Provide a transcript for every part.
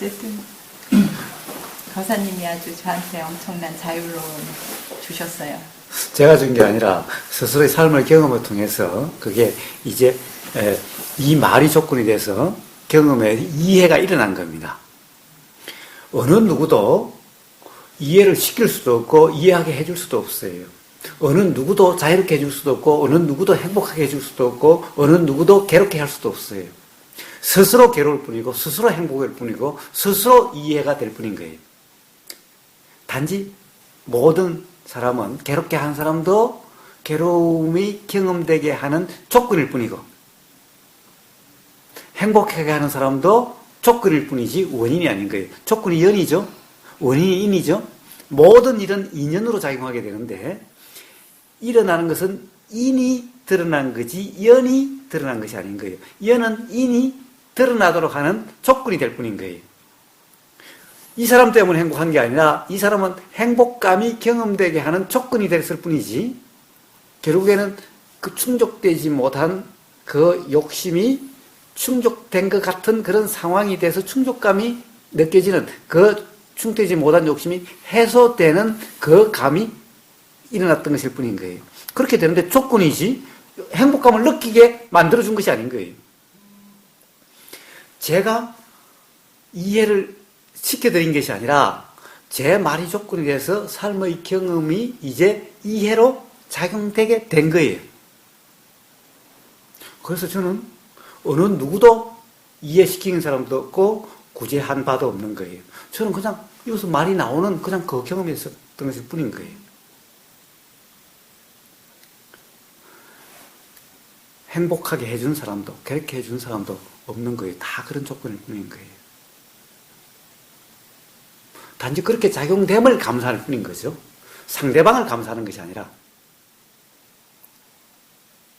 어쨌든 거사님이 아주 저한테 엄청난 자유로움 주셨어요. 제가 준 게 아니라 스스로의 삶의 경험을 통해서 그게 이제 이 말이 조건이 돼서 경험에 이해가 일어난 겁니다. 어느 누구도 이해를 시킬 수도 없고 이해하게 해줄 수도 없어요. 어느 누구도 자유롭게 해줄 수도 없고 어느 누구도 행복하게 해줄 수도 없고 어느 누구도 괴롭게 할 수도 없어요. 스스로 괴로울 뿐이고 스스로 행복할 뿐이고 스스로 이해가 될 뿐인 거예요. 단지 모든 사람은 괴롭게 하는 사람도 괴로움이 경험되게 하는 조건일 뿐이고 행복하게 하는 사람도 조건일 뿐이지 원인이 아닌 거예요. 조건이 연이죠. 원인이 인이죠. 모든 일은 인연으로 작용하게 되는데 일어나는 것은 인이 드러난 거지 연이 드러난 것이 아닌 거예요. 연은 인이 드러나도록 하는 조건이 될 뿐인 거예요. 이 사람 때문에 행복한 게 아니라 이 사람은 행복감이 경험되게 하는 조건이 됐을 뿐이지 결국에는 그 충족되지 못한 그 욕심이 충족된 것 같은 그런 상황이 돼서 충족감이 느껴지는 그 충족되지 못한 욕심이 해소되는 그 감이 일어났던 것일 뿐인 거예요. 그렇게 되는데 조건이지 행복감을 느끼게 만들어준 것이 아닌 거예요. 제가 이해를 시켜드린 것이 아니라 제 말이 조건이 돼서 삶의 경험이 이제 이해로 작용되게 된 거예요. 그래서 저는 어느 누구도 이해시키는 사람도 없고 구제한 바도 없는 거예요. 저는 그냥 여기서 말이 나오는 그냥 그 경험이 있었던 것일 뿐인 거예요. 행복하게 해준 사람도 괴롭게 해준 사람도 없는 거예요. 다 그런 조건일 뿐인 거예요. 단지 그렇게 작용됨을 감사할 뿐인 거죠. 상대방을 감사하는 것이 아니라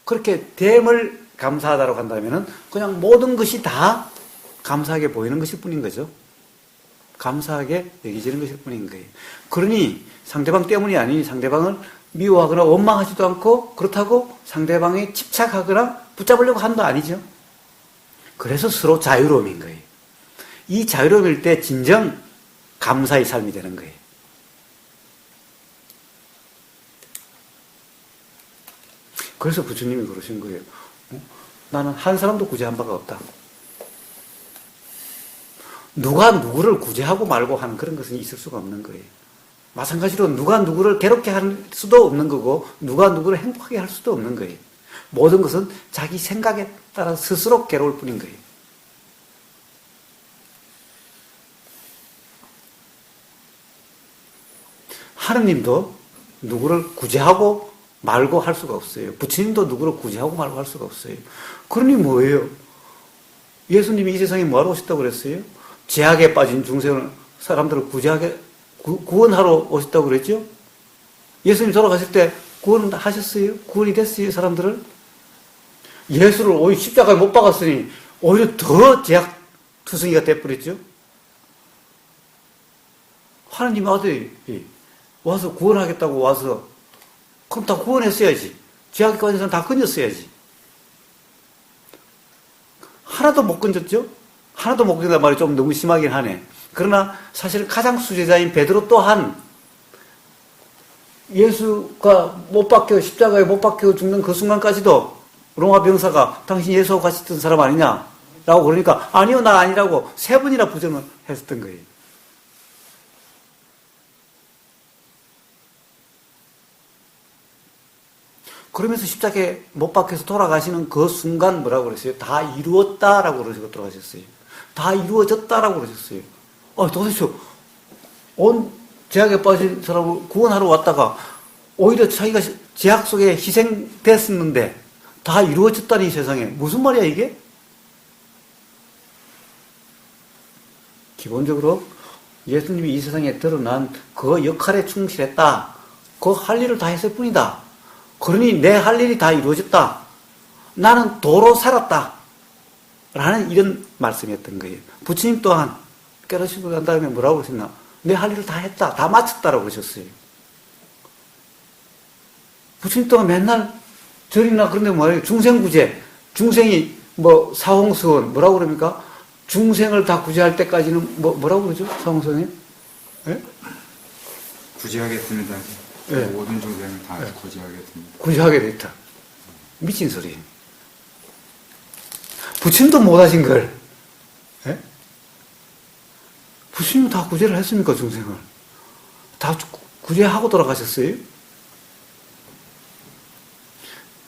그렇게 됨을 감사하다고 한다면 그냥 모든 것이 다 감사하게 보이는 것일 뿐인 거죠. 감사하게 여기지는 것일 뿐인 거예요. 그러니 상대방 때문이 아니니 상대방을 미워하거나 원망하지도 않고 그렇다고 상대방에 집착하거나 붙잡으려고 하는 거 아니죠. 그래서 서로 자유로움인 거예요. 이 자유로움일 때 진정 감사의 삶이 되는 거예요. 그래서 부처님이 그러신 거예요. 나는 한 사람도 구제한 바가 없다. 누가 누구를 구제하고 말고 하는 그런 것은 있을 수가 없는 거예요. 마찬가지로 누가 누구를 괴롭게 할 수도 없는 거고 누가 누구를 행복하게 할 수도 없는 거예요. 모든 것은 자기 생각에 따라 스스로 괴로울 뿐인 거예요. 하느님도 누구를 구제하고 말고 할 수가 없어요. 부처님도 누구를 구제하고 말고 할 수가 없어요. 그러니 뭐예요? 예수님이 이 세상에 뭐하러 오셨다고 그랬어요? 죄악에 빠진 중생을 사람들을 구원하러 오셨다고 그랬죠? 예수님 돌아가실 때 구원하셨어요? 구원이 됐어요? 사람들을? 예수를 오히려 십자가에 못 박았으니 오히려 더 죄악 투성이가 돼버렸죠? 하나님 아들이 와서 구원하겠다고 와서 그럼 다 구원했어야지. 죄악에 빠진 사람 다 건졌어야지. 하나도 못 건졌죠? 하나도 못 건졌단 말이 좀 너무 심하긴 하네. 그러나 사실 가장 수제자인 베드로 또한 예수가 못 박혀 십자가에 못 박혀 죽는 그 순간까지도 로마 병사가 당신 예수하고 같이 있던 사람 아니냐라고 그러니까 아니요 나 아니라고 3번이나 부정을 했었던 거예요. 그러면서 십자가에 못 박혀서 돌아가시는 그 순간 뭐라고 그랬어요? 다 이루었다라고 그러시고 돌아가셨어요. 다 이루어졌다라고 그러셨어요. 도대체 온 죄악에 빠진 사람을 구원하러 왔다가 오히려 자기가 죄악 속에 희생됐었는데 다 이루어졌다니 세상에 무슨 말이야 이게? 기본적으로 예수님이 이 세상에 드러난 그 역할에 충실했다. 그 할 일을 다 했을 뿐이다. 그러니 내 할 일이 다 이루어졌다. 나는 도로 살았다. 라는 이런 말씀이었던 거예요. 부처님 또한 깨달으시고 난 다음에 뭐라고 그러셨나? 내 할 일을 다 했다. 다 마쳤다라고 그러셨어요. 부처님 또한 맨날 절이나 그런 데 뭐예요? 중생구제. 중생이 사홍수원 뭐라고 그럽니까? 중생을 다 구제할 때까지는 뭐라고 그러죠? 성성님? 예? 구제하겠습니다. 네. 모든 중생을 다 네. 구제하겠습니다. 구제하게 됐다. 미친 소리. 부처님도 못하신 걸. 예? 부처님은 다 구제를 했습니까, 중생을? 다 구제하고 돌아가셨어요?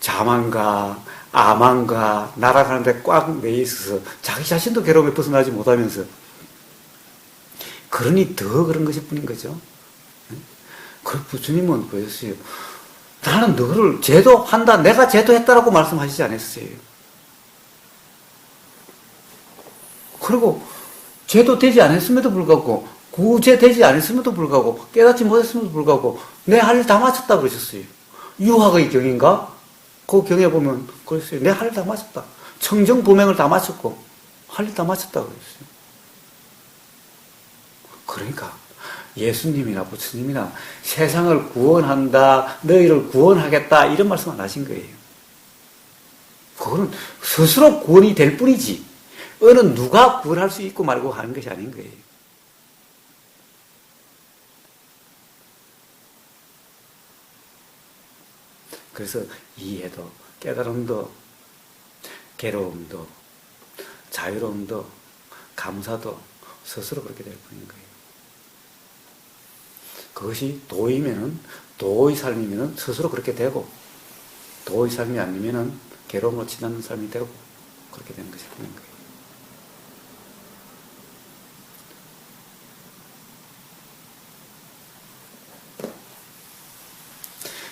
자만과 아만과 날아가는데 꽉 매여 있어서 자기 자신도 괴로움에 벗어나지 못하면서 그러니 더 그런 것일 뿐인 거죠. 그 부처님은 그랬어요. 나는 너를 제도한다, 내가 제도했다라고 말씀하시지 않았어요. 그리고 제도되지 않았음에도 불구하고, 구제되지 않았음에도 불구하고, 깨닫지 못했음에도 불구하고, 내 할 일 다 마쳤다 그러셨어요. 유학의 경인가? 그 경에 보면 그랬어요. 내 할 일 다 마쳤다. 청정보맹을 다 마쳤고, 할 일 다 마쳤다 그랬어요. 그러니까, 예수님이나 부처님이나 세상을 구원한다, 너희를 구원하겠다, 이런 말씀 안 하신 거예요. 그거는 스스로 구원이 될 뿐이지, 어느 누가 구원할 수 있고 말고 하는 것이 아닌 거예요. 그래서 이해도, 깨달음도, 괴로움도, 자유로움도, 감사도 스스로 그렇게 될 뿐인 거예요. 그것이 도이면은, 도의 삶이면은 스스로 그렇게 되고, 도의 삶이 아니면은 괴로움으로 지나는 삶이 되고, 그렇게 되는 것이 뿐인 거예요.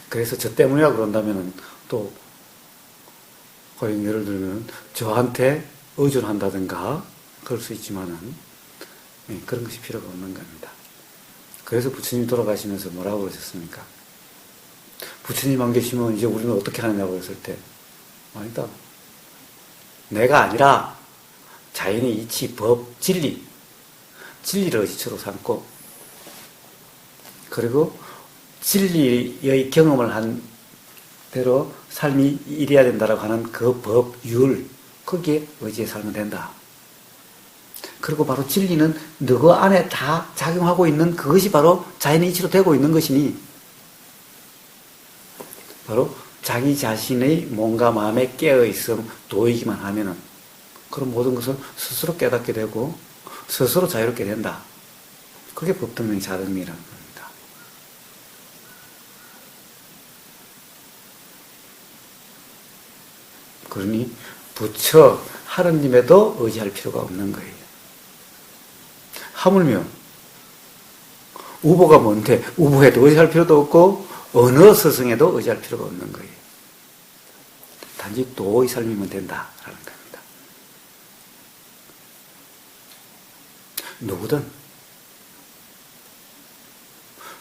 그래서 저 때문이라 그런다면은 또, 예를 들면 저한테 의존한다든가 그럴 수 있지만은, 그런 것이 필요가 없는 겁니다. 그래서 부처님 돌아가시면서 뭐라고 그러셨습니까? 부처님 안 계시면 이제 우리는 어떻게 하느냐고 했을 때, 아니다. 내가 아니라 자연의 이치, 법, 진리를 의지처로 삼고, 그리고 진리의 경험을 한 대로 삶이 이래야 된다라고 하는 그 법, 율, 거기에 의지해 살면 된다. 그리고 바로 진리는 너그 안에 다 작용하고 있는 그것이 바로 자연의 이치로 되고 있는 것이니, 바로 자기 자신의 몸과 마음에 깨어있음, 도이기만 하면은, 그런 모든 것을 스스로 깨닫게 되고, 스스로 자유롭게 된다. 그게 법등명 자등미라는 겁니다. 그러니, 부처, 하느님에도 의지할 필요가 없는 거예요. 하물며 우보가 뭔데, 우보에도 의지할 필요도 없고 어느 스승에도 의지할 필요가 없는 거예요. 단지 도의 삶이면 된다라는 겁니다. 누구든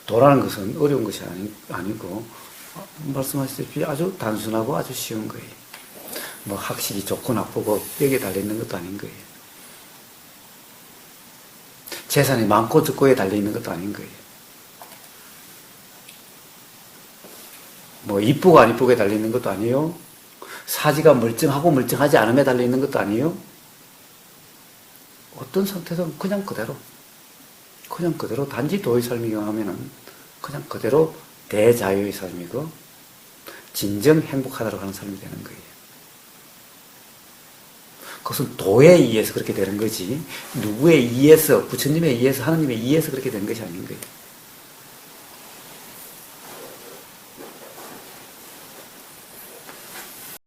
도라는 것은 어려운 것이 아니고 말씀하셨다시피 아주 단순하고 아주 쉬운 거예요. 뭐 학식이 좋고 나쁘고 여기에 달려있는 것도 아닌 거예요. 재산이 많고 적고에 달려있는 것도 아닌 거예요. 뭐 이쁘고 안 이쁘게 달려있는 것도 아니에요. 사지가 멀쩡하고 멀쩡하지 않음에 달려있는 것도 아니에요. 어떤 상태든 그냥 그대로 단지 도의 삶이고 하면은 그냥 그대로 대자유의 삶이고 진정 행복하다고 하는 삶이 되는 거예요. 그것은 도에 의해서 그렇게 되는 거지, 누구에 의해서, 부처님에 의해서, 하느님에 의해서 그렇게 되는 것이 아닌 거예요.